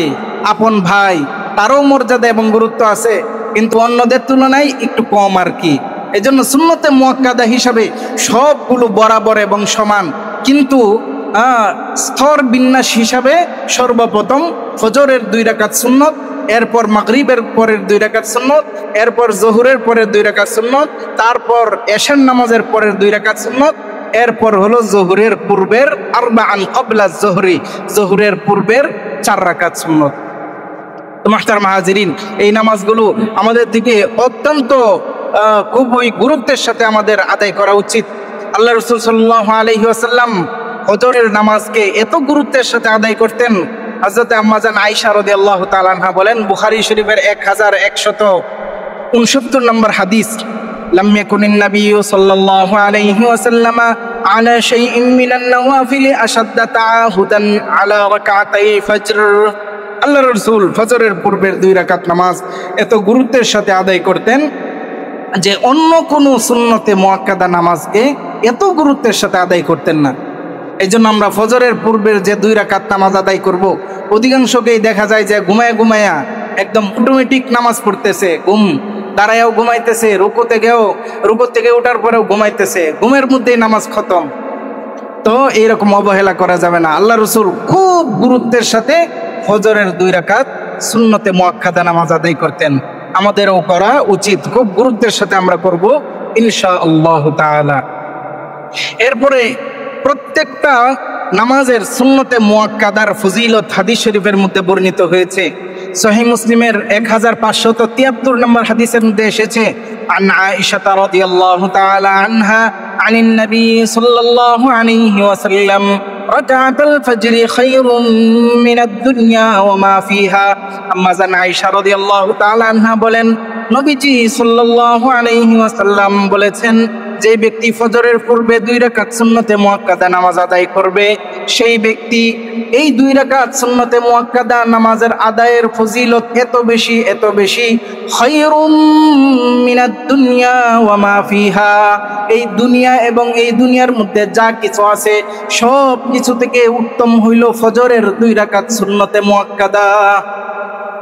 আপন ভাই, তারও মর্যাদা এবং গুরুত্ব আছে, কিন্তু অন্যদের তুলনায় একটু কম আর কি। এই জন্য সুন্নতে মুআক্কাদা হিসাবে সবগুলো বরাবর এবং সমান, কিন্তু স্তর বিন্যাস হিসাবে সর্বপ্রথম ফজরের 2 রাকাত সুন্নত, এরপর মাগরিবের পরের 2 রাকাত সুন্নত, এরপর জোহরের পরের 2 রাকাত সুন্নত, তারপর এশার নামাজের পরের 2 রাকাত সুন্নত, এরপর হলো জোহরের পূর্বের আরবাআন ক্বাবলা জোহরি, জোহরের পূর্বের 4 রাকাত সুন্নত। তো মুহতারাম হাজিরিন, এই নামাজগুলো আমাদের দিকে অত্যন্ত খুবই গুরুত্বের সাথে আমাদের আদায় করা উচিত। আল্লাহ রাসূল সাল্লাল্লাহু আলাইহি ওয়াসাল্লাম ফজরের নামাজকে এত গুরুত্বের সাথে আদায় করতেন, হযরত আম্মা জান আয়েশা রাদিয়াল্লাহু তাআলা আনহা বলেন, বুখারী শরীফের 1169 নম্বর হাদিস, লাম ইয়াকুনিন নাবিয়্যু সাল্লাল্লাহু আলাইহি ওয়াসাল্লাম আলা শাইইন মিনান নওয়াফিল আশাদ্দা তাআহুদান আলা রাকাতাই ফজর। আল্লাহ রাসূল ফজরের পূর্বের 2 রাকাত নামাজ এত গুরুত্বের সাথে আদায় করতেন যে অন্য কোনো সুন্নতে মুআক্কাদা নামাজকে এত গুরুত্বের সাথে আদায় করতেন না। এই জন্য আমরা ফজরের পূর্বের যে 2 রাকাত নামাজ আদায় করব, অধিকাংশকেই দেখা যায় যে ঘুমায়া একদম অটোমেটিক নামাজ পড়তেছে, ঘুম দাঁড়ায়ও ঘুমাইতেছে, রুকু থেকে ওঠার পরেও ঘুমাইতেছে, ঘুমের মধ্যেই নামাজ খতম। তো এইরকম অবহেলা করা যাবে না। আল্লাহ রাসূল খুব গুরুত্বের সাথে ফজরের 2 রাকাত সুন্নতে মুআক্কাদা নামাজ আদায় করতেন, আমাদেরও করা উচিত, খুব গুরুত্বের সাথে আমরা করব ইনশাআল্লাহ তাআলা। এরপরে প্রত্যেকটা নামাজের সুন্নতে মুআক্কাদার ফজিলত হাদিস শরীফের মধ্যে বর্ণিত হয়েছে। সহিহ মুসলিমের 1573 নম্বর হাদিসের মধ্যে এসেছে, আন আয়েশা রাদিয়াল্লাহু তাআলা আনহা আনিন নবী সাল্লাল্লাহু আলাইহি ওয়াসাল্লাম রাকাতুল ফজরি খায়রুম মিনাদ দুনিয়া ওয়া মা ফিহা। আম্মা জান আয়েশা রাদিয়াল্লাহু তাআলা আনহা বলেন, নবীজি সাল্লাল্লাহু আলাইহি ওয়াসাল্লাম বলেছেন, যে ব্যক্তি ফজরের পূর্বে 2 রাকাত সুন্নতে মুআক্কাদা নামাজ আদায় করবে, সেই ব্যক্তি এই 2 রাকাত সুন্নতে মুআক্কাদা নামাজের আদায়ের ফজিলত এত বেশি, খায়রুম মিনাদ দুনিয়া ওয়া মা ফিহা, এই দুনিয়া এবং এই দুনিয়ার মধ্যে যা কিছু আছে সব কিছু থেকে উত্তম হইল ফজরের 2 রাকাত সুন্নতে মুআক্কাদা।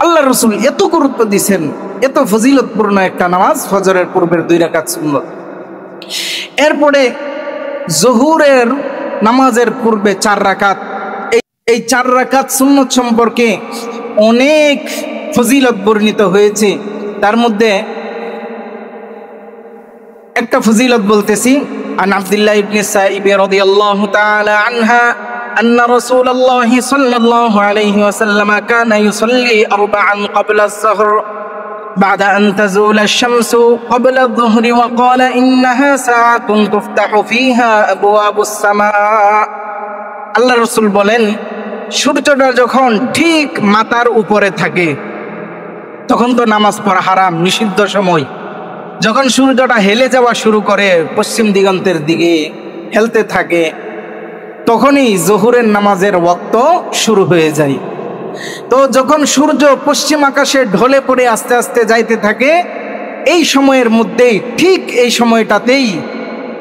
আল্লাহ রাসূল এত গুরুত্ব দিয়েছেন, এত ফজিলতপূর্ণ একটা নামাজ ফজরের পূর্বের 2 রাকাত সুন্নত। এরপরে জোহরের নামাজের পূর্বে 4 রাকাত, এই 4 রাকাত সুন্নত সম্পর্কে অনেক ফজিলত বর্ণিত হয়েছে। তার মধ্যে একটা ফজিলত বলতেছি, আন আব্দুল্লাহ ইবনে সাইব রাদিয়াল্লাহু তাআলা আনহা أن رسول الله صلى الله عليه وسلم كان يصلي 4 قبل الظهر بعد أن تزول الشمس قبل الظهر وقال إنها ساعة تفتح فيها أبواب السماء। আল্লাহ রাসূল বলেন, সূর্যটা যখন ঠিক মাথার উপরে থাকে তখন তো নামাজ পড়া হারাম, নিষিদ্ধ সময়। যখন সূর্যটা হেলে যাওয়া শুরু করে পশ্চিম দিগন্তের দিকে হেলতে থাকে, তখনই জোহরের নামাজের ওয়াক্ত শুরু হয়ে যায়। তো যখন সূর্য পশ্চিম আকাশে ঢলে পড়ে আস্তে আস্তে যাইতে থাকে, এই সময়ের মধ্যেই, ঠিক এই সময়টাতেই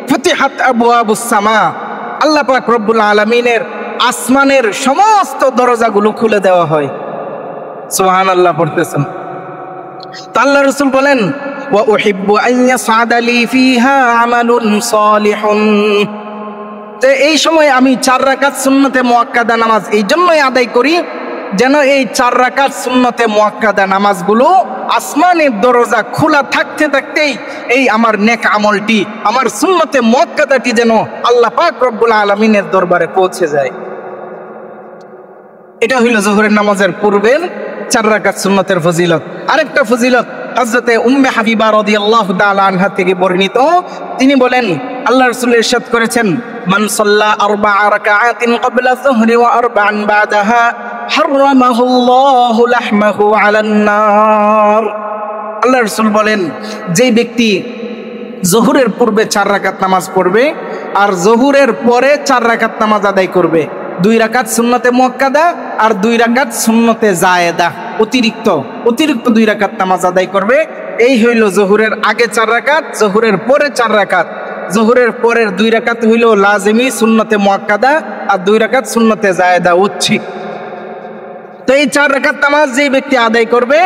ফুতিহাত আবওয়াবুস সামা, আল্লাহ পাক রব্বুল আলামিনের আসমানের সমস্ত দরজাগুলো খুলে দেওয়া হয়। সুবহানাল্লাহ পড়তেছেন। তো আল্লাহ রাসূল বলেন, ওয়া উহিব্বু আন ইয়াসআদা লি ফিহা আমালুন সালিহুন। তো এই সময় আমি 4 রাকাত সুন্নতে মুআক্কাদা নামাজ এই জন্যই আদায় করি, যেন এই 4 রাকাত সুন্নতে মুআক্কাদা নামাজগুলো আসমানের দরজা খোলা থাকতে থাকতেই এই আমার নেক আমলটি, আমার সুন্নতে মুআক্কাদাটি যেন আল্লাহ পাক রব্বুল আলামিনের দরবারে পৌঁছে যায়। এটা হইল যোহরের নামাজের পূর্বের 4 রাকাত সুন্নতের ফজিলত। আরেকটা ফজিলত হযরতে উম্মে হাবিবা রাদিয়াল্লাহু তাআলা আনহা থেকে বর্ণিত। তিনি বলেন, আল্লাহ রাসূল ইরশাদ করেছেন, মান সাল্লা 4 রাকাআতিন ক্বাবলা যুহরি ওয়া 4 বাদাহা হারামাহুল্লাহু লাহমাহু আলান নার। আল্লাহ রাসূল বলেন, যেই ব্যক্তি যোহরের পূর্বে 4 রাকাত নামাজ পড়বে আর যোহরের পরে 4 রাকাত নামাজ আদায় করবে, 2 রাকাত সুন্নতে মুআক্কাদা আর 2 রাকাত সুন্নতে জায়েদা, অতিরিক্ত 2 রাকাত নামাজ আদায় করবে, এই হইল যোহরের আগে 4 রাকাত, যোহরের পরে 4 রাকাত। যোহরের পরের 2 রাকাত হইল লাজিমি সুন্নতে মুআক্কাদা আর 2 রাকাত সুন্নতে জায়েদা, ঐচ্ছিক। তো এই 4 রাকাত নামাজ যে ব্যক্তি আদায় করবে,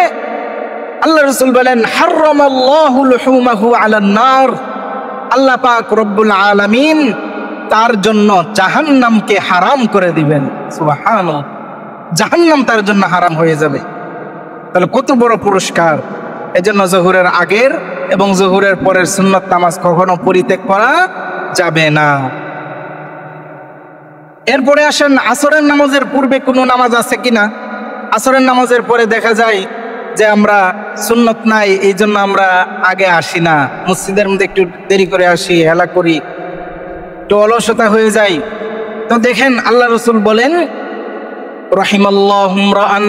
আল্লাহ রাসূল বলেন, হারামাল্লাহু লুহুমাহু আলান নার, আল্লাহ পাক রব্বুল আলামিন তার জন্য জাহান্নামকে হারাম করে দিবেন। সুবহানাল্লাহ, জাহান্নাম তার জন্য হারাম হয়ে যাবে। তাহলে কত বড় পুরস্কার! এজন্য যোহরের আগের এবং যোহরের পরের সুন্নত নামাজ কখনো পরিত্যাগ করা যাবে না। এরপরে আসেন আসরের নামাজের পূর্বে কোনো নামাজ আছে কিনা। আসরের নামাজের পরে দেখা যায় যে আমরা সুন্নত নাই, এই জন্য আমরা আগে আসি না, মসজিদের মধ্যে একটু দেরি করে আসি, হেলা করি, একটু অলসতা হয়ে যায়। তো দেখেন আল্লাহ রাসূল বলেন, রাহিমাল্লাহু ইমরাআন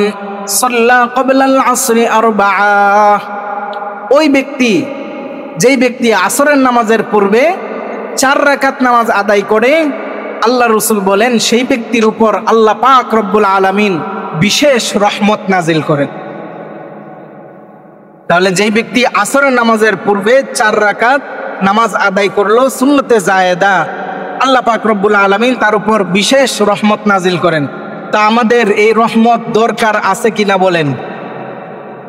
সাল্লা ক্বাবলাল আসরি 4, ওই ব্যক্তি, যেই ব্যক্তি আসরের নামাজের পূর্বে 4 রাকাত নামাজ আদায় করে, আল্লাহ রাসূল বলেন সেই ব্যক্তির উপর আল্লাহ পাক রব্বুল আলামিন বিশেষ রহমত নাজিল করেন। তাহলে যেই ব্যক্তি আসরের নামাজের পূর্বে 4 রাকাত নামাজ আদায় করলো সুন্নতে জায়েদা, আল্লাহ পাক রব্বুল আলামিন তার উপর বিশেষ রহমত নাজিল করেন। তা আমাদের এই রহমত দরকার আছে কিনা বলেন?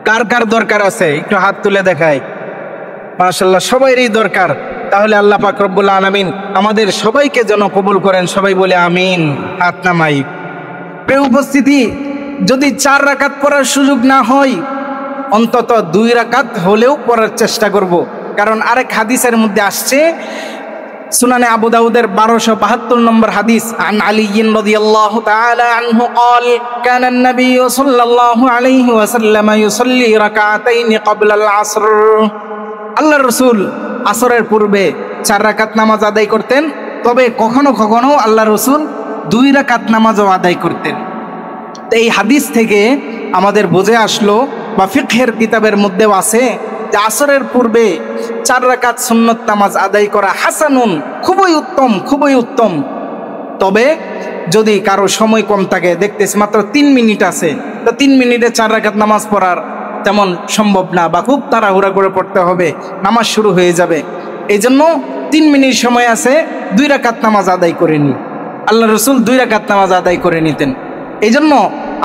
কার কার দরকার আছে একটু হাত তুলে দেখায়। মাশাআল্লাহ, সবাইরই দরকার। তাহলে আল্লাহ পাক রব্বুল আলামিন আমাদের সবাইকে যেন কবুল করেন, সবাই বলে আমিন, হাত নামাই। প্রিয় উপস্থিতি, যদি 4 রাকাত পড়ার সুযোগ না হয়, অন্তত 2 রাকাত হলেও পড়ার চেষ্টা করব। কারণ আরেক হাদিসের মধ্যে আসছে, সুনানে আবু দাউদের 1272 নম্বর হাদিস, আন আলী রাদিয়াল্লাহু তাআলা আনহু قال كان النبي صلى الله عليه وسلم يصلي ركعتين قبل العصر। আল্লাহর রাসূল আসরের পূর্বে 4 রাকাত নামাজ আদায় করতেন, তবে কখনো কখনো আল্লাহর রাসূল 2 রাকাত নামাজও আদায় করতেন। তো এই হাদিস থেকে আমাদের বুঝে আসলো, বা ফিকহের কিতাবের মধ্যেও আছে, যে আসরের পূর্বে 4 রাকাত সুন্নত নামাজ আদায় করা হাসানুন, খুবই উত্তম, খুবই উত্তম। তবে যদি কারো সময় কম থাকে, দেখতেছি মাত্র 3 মিনিট আছে, তো 3 মিনিটে 4 রাকাত নামাজ পড়ার তেমন সম্ভব না, বা খুব তাড়াহুড়া করে পড়তে হবে, নামাজ শুরু হয়ে যাবে। এই জন্য 3 মিনিট সময় আছে, 2 রাকাত নামাজ আদায় করে নি। আল্লাহ রাসূল 2 রাকাত নামাজ আদায় করে নিতেন। এই জন্য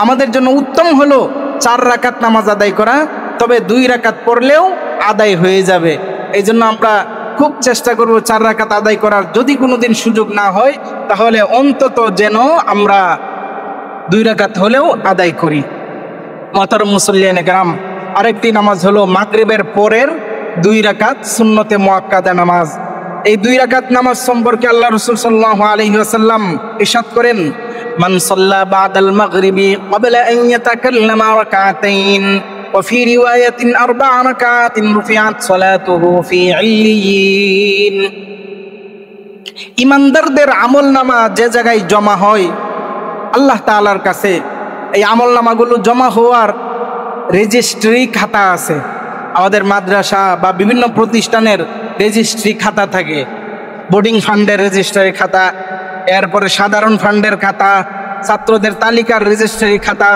আমাদের জন্য উত্তম হলো 4 রাকাত নামাজ আদায় করা, তবে 2 রাকাত পড়লেও আদায় হয়ে যাবে। এই জন্য আমরা খুব চেষ্টা করব 4 রাকাত আদায় করার। যদি কোনোদিন সুযোগ না হয়, তাহলে অন্তত যেন আমরা 2 রাকাত হলেও আদায় করি। মুহতারাম মুসল্লিয়ানে কেরাম, আরেকটি নামাজ হলো মাগরিবের পরের 2 রাকাত সুন্নতে মুআক্কাদা নামাজ। এই 2 রাকাত নামাজ সম্পর্কে আল্লাহ রাসূল সাল্লাল্লাহু আলাইহি ওয়াসাল্লাম ইরশাদ করেন, মান সাল্লা বাদাল মাগরিবি ক্বাবলা আন ইয়াতাকাল্লামা রাকাতাইন ওয়া ফি রিওয়ায়াতিন 4 রাকাতিন রুফিআত সালাতুহু ফি ইল্লিয়িন। ইমানদারদের আমলনামা যে জায়গায় জমা হয় আল্লাহ তাআলার কাছে, এই আমলনামাগুলো জমা হওয়ার রেজিস্ট্রি খাতা আছে। আমাদের মাদ্রাসা বা বিভিন্ন প্রতিষ্ঠানের রেজিস্ট্রি খাতা থাকে, বোর্ডিং ফান্ডের রেজিস্ট্রি খাতা, এরপরে সাধারণ ফান্ডের খাতা, ছাত্রদের তালিকার রেজিস্ট্রি খাতা,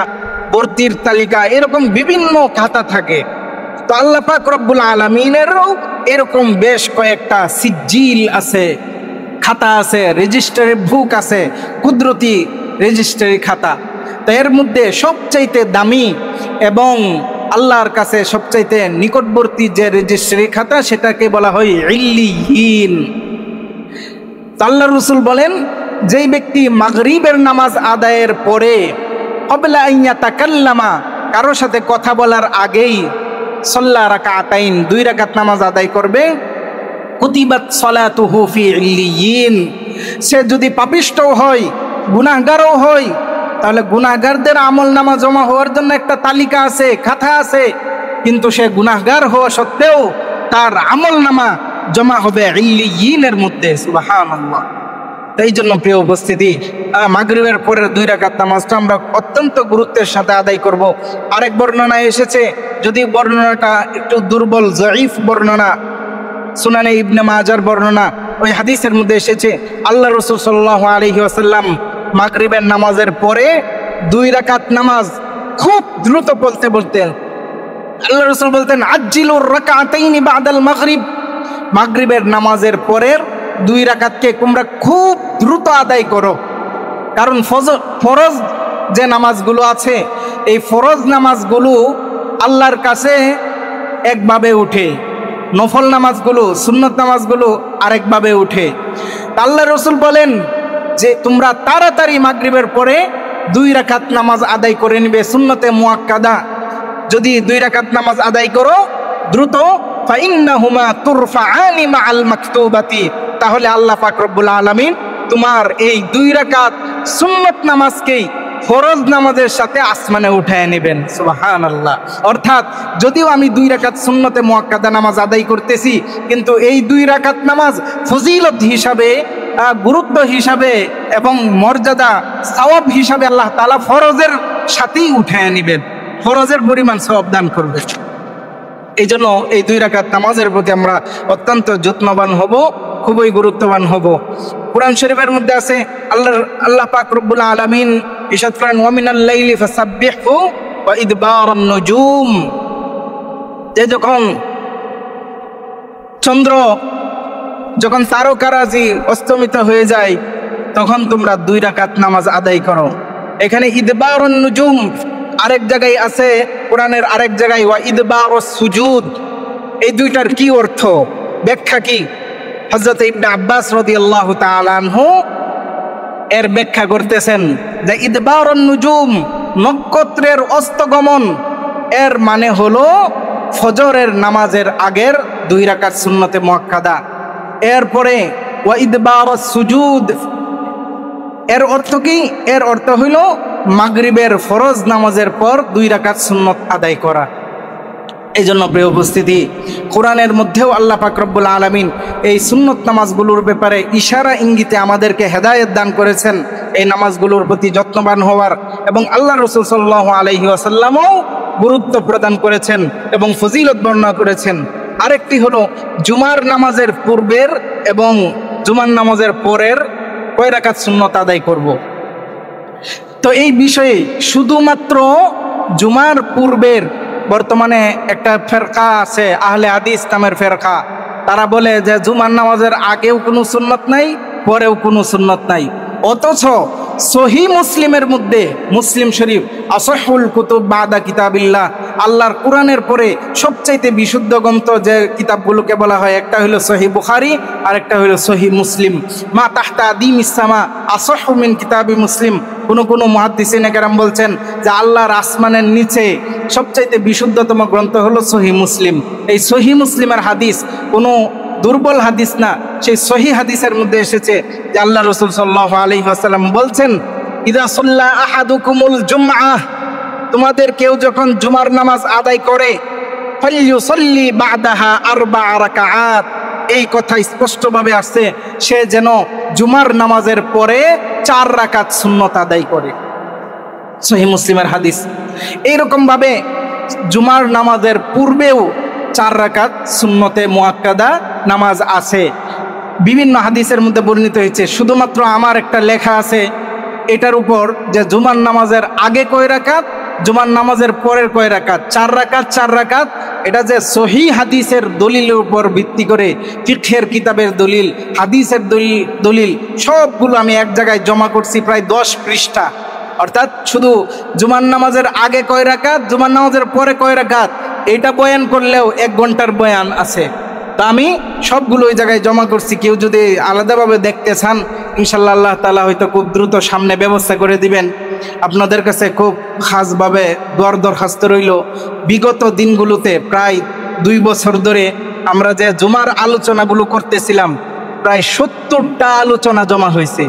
ভর্তির তালিকা, এরকম বিভিন্ন খাতা থাকে। তো আল্লাহ পাক রব্বুল আলামিনেরও এরকম বেশ কয়েকটা সিজিল আছে, খাতা আছে, রেজিস্ট্রারি বুক আছে, কুদরতি রেজিস্ট্রারি খাতা। তো এর মধ্যে সবচাইতে দামি এবং আল্লাহর কাছে সবচাইতে নিকটবর্তী যে রেজিস্ট্রারি খাতা সেটাকে বলা হয় ইল্লিয়িন। আল্লাহ রসুল বলেন, যেই ব্যক্তি মাগরিবের নামাজ আদায়ের পরে ক্বাবলা আন ইয়াতাকাল্লামা, কারোর সাথে কথা বলার আগেই সাল্লা রাকাতাইন, 2 রাকাত নামাজ আদায় করবে, কুতিবাত সালাতুহু ফি ইল্লিয়িন। সে যদি পাপিষ্ঠও হয়, গুনাহগারও হয়, তাহলে গুনাহগারদের আমল নামা জমা হওয়ার জন্য একটা তালিকা আছে, খাতা আছে, কিন্তু সে গুনাহগার হওয়া সত্ত্বেও তার আমল নামা জমা হবে ইল্লিয়িনের মধ্যে। সুবহানাল্লাহ। এই জন্য প্রিয় উপস্থিতি, মাগরিবের পরের 2 রাকাত নামাজটা আমরা অত্যন্ত গুরুত্বের সাথে আদায় করব। আরেক বর্ণনায় এসেছে, যদি বর্ণনাটা একটু দুর্বল, জয়ীফ বর্ণনা, সুনানে ইবনে মাজার বর্ণনা, ওই হাদিসের মধ্যে এসেছে আল্লাহ রাসূল সাল্লাল্লাহু আলাইহি ওয়াসাল্লাম মাগরিবের নামাজের পরে 2 রাকাত নামাজ খুব দ্রুত বলতে বলতেন। আল্লাহ রাসূল বলতেন, আজ্জিলুর রাকাতাইনি বাদাল মাগরিব, মাগরিবের নামাজের পরের 2 রাকাতকে তোমরা খুব দ্রুত আদায় করো। কারণ ফরজ যে নামাজগুলো আছে, এই ফরজ নামাজগুলো আল্লাহর কাছে একভাবে উঠে, নফল নামাজগুলো, সুন্নত নামাজগুলো আরেকভাবে উঠে। আল্লাহ রসুল বলেন যে তোমরা তাড়াতাড়ি মাগরিবের পরে 2 রাকাত নামাজ আদায় করে নিবে, সুন্নতে মুআক্কাদা। যদি 2 রাকাত নামাজ আদায় করো দ্রুত, ফাইন্নাহুমা তুরফাআনি মাআল মাকতুবাতি, তাহলে আল্লাহ পাক রব্বুল আলামিন তোমার এই 2 রাকাত সুন্নত নামাজকেই ফরজ নামাজের সাথে আসমানে উঠায় নেবেন। সুবহানাল্লাহ। অর্থাৎ যদিও আমি 2 রাকাত সুন্নতে মুআক্কাদা নামাজ আদায় করতেছি, কিন্তু এই 2 রাকাত নামাজ ফজিলত হিসাবে, গুরুত্ব হিসাবে এবং মর্যাদা সওয়াব হিসাবে আল্লাহ তাআলা ফরজের সাথেই উঠায় নেবেন, ফরজের পরিমাণ সওয়াব দান করবে। এই জন্য এই 2 রাকাত নামাজের প্রতি আমরা অত্যন্ত যত্নবান হব, খুবই গুরুত্ববান হব। কুরআন শরীফের মধ্যে আছে আল্লাহ পাক রব্বুল আলামিন ইরশাদ করেন, ওয়া মিনাল লাইলি ফাসাব্বিহু ওয়া ইদবারান নুজুম। যে যখন চন্দ্র, যখন তারকারাজি অস্তমিত হয়ে যায়, তখন তোমরা 2 রাকাত নামাজ আদায় করো। এখানে ইদবারুন নুজুম, আরেক জায়গায় আছে কোরআনের আরেক জায়গায় ওয়া ইদবারুস সুজুদ। এই দুইটার কি অর্থ, ব্যাখ্যা কি? হযরত ইবনে আব্বাস রাদিয়াল্লাহু তাআলা আনহু এর ব্যাখ্যা করতেছেন যে ইদবারুন নুজুম, নক্ষত্রের অস্তগমন, এর মানে হলো ফজরের নামাজের আগের 2 রাকাত সুন্নতে মুআক্কাদা। এরপরে ওয়া ইদবারুস সুজুদ, এর অর্থ কি? এর অর্থ হইল মাগরিবের ফরজ নামাজের পর 2 রাকাত সুন্নত আদায় করা। এই জন্য প্রিয় উপস্থিতি, কোরআনের মধ্যেও আল্লাহ পাক রব্বুল আলামিন এই সুন্নত নামাজগুলোর ব্যাপারে ইশারা ইঙ্গিতে আমাদেরকে হেদায়েত দান করেছেন, এই নামাজগুলোর প্রতি যত্নবান হওয়ার, এবং আল্লাহ রাসূল সাল্লাল্লাহু আলাইহি ওয়াসাল্লামও গুরুত্ব প্রদান করেছেন এবং ফজিলত বর্ণনা করেছেন। আরেকটি হলো জুমার নামাজের পূর্বের এবং জুমার নামাজের পরের কয় রাকাত সুন্নত আদায় করব। তো এই বিষয়ে শুধুমাত্র জুমার পূর্বের, বর্তমানে একটা ফেরকা আছে আহলে হাদিস নামের ফেরকা, তারা বলে যে জুমার নামাজের আগেও কোনো সুন্নত নাই, পরেও কোনো সুন্নত নাই। অথচ সহি মুসলিমের মধ্যে, মুসলিম শরীফ আসহুল কুতুব বাদা কিতাবিল্লাহ, আল্লাহর কোরআনের পরে সবচাইতে বিশুদ্ধ গ্রন্থ যে কিতাবগুলোকে বলা হয়, একটা হলো সহি বুখারী আর একটা হলো সহি মুসলিম। মা তাহতা আদিমিস সামা আসহু মিন কিতাবি মুসলিম। কোনো মুহাদ্দিসিনে কেরাম বলছেন যে আল্লাহর আসমানের নিচে সবচাইতে বিশুদ্ধতম গ্রন্থ হলো সহি মুসলিম। এই সহি মুসলিমের হাদিস কোনো দুর্বল হাদিস না, সেই সহি হাদিসের মধ্যে এসেছে যে আল্লাহ রাসূল সাল্লাল্লাহু আলাইহি ওয়াসাল্লাম বলছেন, ইদা সাল্লা আহাদুকুমুল জুমআহ, তোমাদের কেউ যখন জুমার নামাজ আদায় করে, ফালইউসাল্লি বা'দাহা 4 রাকাত, এই কথা স্পষ্টভাবে আসছে, সে যেন জুমার নামাজের পরে 4 রাকাত সুন্নত আদায় করে। সহি মুসলিমের হাদিস। এইরকম ভাবে জুমার নামাজের পূর্বেও 4 রাকাত সুন্নতে মুআক্কাদা নামাজ আছে। বিভিন্ন হাদিসের মধ্যে বর্ণিত হয়েছে। শুধুমাত্র আমার একটা লেখা আছে এটার উপর যে জুমার নামাজের আগে কয় রাকাত জুমার নামাজের পরের কয় রাকাত? 4 রাকাত। 4 রাকাত এটা যে সহি হাদিসের দলিলের উপর ভিত্তি করে, ফিকহের কিতাবের দলিল, হাদিসের দলিল সবগুলো আমি এক জায়গায় জমা করছি, প্রায় 10 পৃষ্ঠা। অর্থাৎ শুধু জুমার নামাজের আগে কয় রাকাত, জুমার নামাজের পরে কয় রাকাত, এটা বয়ান করলেও 1 ঘন্টার বয়ান আছে। তা আমি সবগুলো ওই জায়গায় জমা করছি। কেউ যদি আলাদাভাবে দেখতে চান, ইনশাল্লাহ আল্লাহ তাআলা হয়তো খুব দ্রুত সামনে ব্যবস্থা করে দিবেন। আপনাদের কাছে খুব খাসভাবে দোয়ার দরখাস্ত রইল, বিগত দিনগুলোতে প্রায় 2 বছর ধরে আমরা যে জুমার আলোচনাগুলো করতেছিলাম, প্রায় 70টা আলোচনা জমা হয়েছে।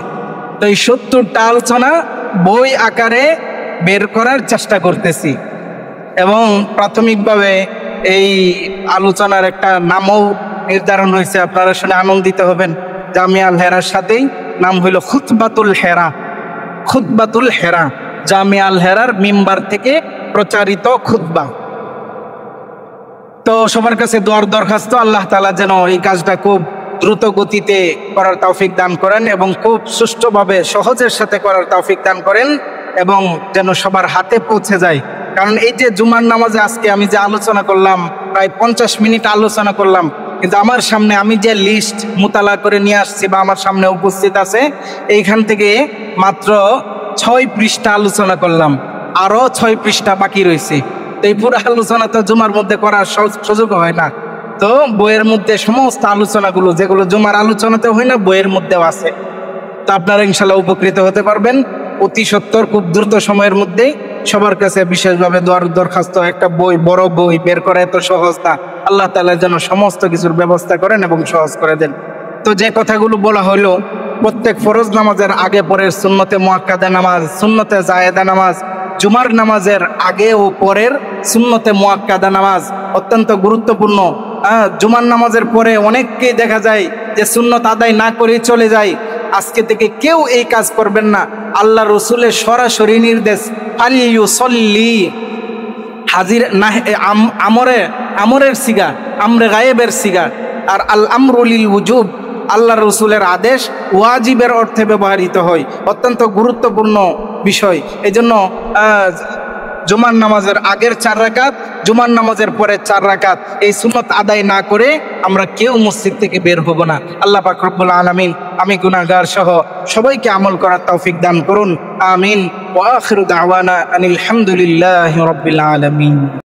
তো এই 70টা আলোচনা বই আকারে বের করার চেষ্টা করতেছি, এবং প্রাথমিকভাবে এই আলোচনার একটা নামও নির্ধারণ হয়েছে। আপনারা শুনে আনন্দিত হবেন। জামিয়া আল হেরার সাথেই নাম হইল খুতবাতুল হেরা। খুতবাতুল হেরা, জামিয়া আল হেরার মিম্বার থেকে প্রচারিত খুতবা। তো সবার কাছে দোয়ার দরখাস্ত, আল্লাহ তাআলা যেন এই কাজটা খুব দ্রুত গতিতে করার তৌফিক দান করেন, এবং খুব সুষ্ঠুভাবে সহজের সাথে করার তৌফিক দান করেন, এবং যেন সবার হাতে পৌঁছে যায়। কারণ এই যে জুমার নামাজে আজকে আমি যে আলোচনা করলাম, প্রায় 50 মিনিট আলোচনা করলাম, কিন্তু আমার সামনে আমি যে লিস্ট মোতালা করে নিয়ে আসছি বা আমার সামনে উপস্থিত আছে, এইখান থেকে মাত্র 6 পৃষ্ঠা আলোচনা করলাম, আরও 6 পৃষ্ঠা বাকি রয়েছে। তো এই পুরো আলোচনা তো জুমার মধ্যে করার সুযোগ হয় না। তো বইয়ের মধ্যে সমস্ত আলোচনাগুলো, যেগুলো জুমার আলোচনাতে হয় না, বইয়ের মধ্যেও আছে। তো আপনারা ইনশাল্লাহ উপকৃত হতে পারবেন অতি সত্বর, খুব দ্রুত সময়ের মধ্যে। সবার কাছে বিশেষভাবে দোয়ার দরখাস্ত, একটা বই, বড় বই বের করা এত সহজ না। আল্লাহ তাআলা যেন সমস্ত কিছুর ব্যবস্থা করেন এবং সহজ করে দেন। তো যে কথাগুলো বলা হলো, প্রত্যেক ফরজ নামাজের আগে পরের সুন্নতে মুআক্কাদা নামাজ, সুন্নতে জায়েদা নামাজ, জুমার নামাজের আগে ও পরের সুন্নতে মুআক্কাদা নামাজ অত্যন্ত গুরুত্বপূর্ণ। জুমার নামাজের পরে অনেককেই দেখা যায় যে সুন্নত আদায় না করে চলে যায়। আজকে থেকে কেউ এই কাজ করবেন না। আল্লাহ রসুলের সরাসরি নির্দেশ, ফালিয়ুসল্লি, হাজির না, আমরের সিগা, আমরে গায়েবের সিগা। আর আল আমরুলিল উজুব, আল্লাহ রসুলের আদেশ ওয়াজিবের অর্থে ব্যবহৃত হয়। অত্যন্ত গুরুত্বপূর্ণ বিষয়। এই জন্য জুমার নামাজের আগের 4 রাকাত, জুমার নামাজের পরে 4 রাকাত, এই সুন্নত আদায় না করে আমরা কেউ মসজিদ থেকে বের হব না। আল্লাহ পাক রব্বুল আলামিন আমি গুনাহগার সহ সবাইকে আমল করার তৌফিক দান করুন। আমিন। ওয়া আখিরু দাওয়ানা আনিল হামদুলিল্লাহি রাব্বিল আলামিন।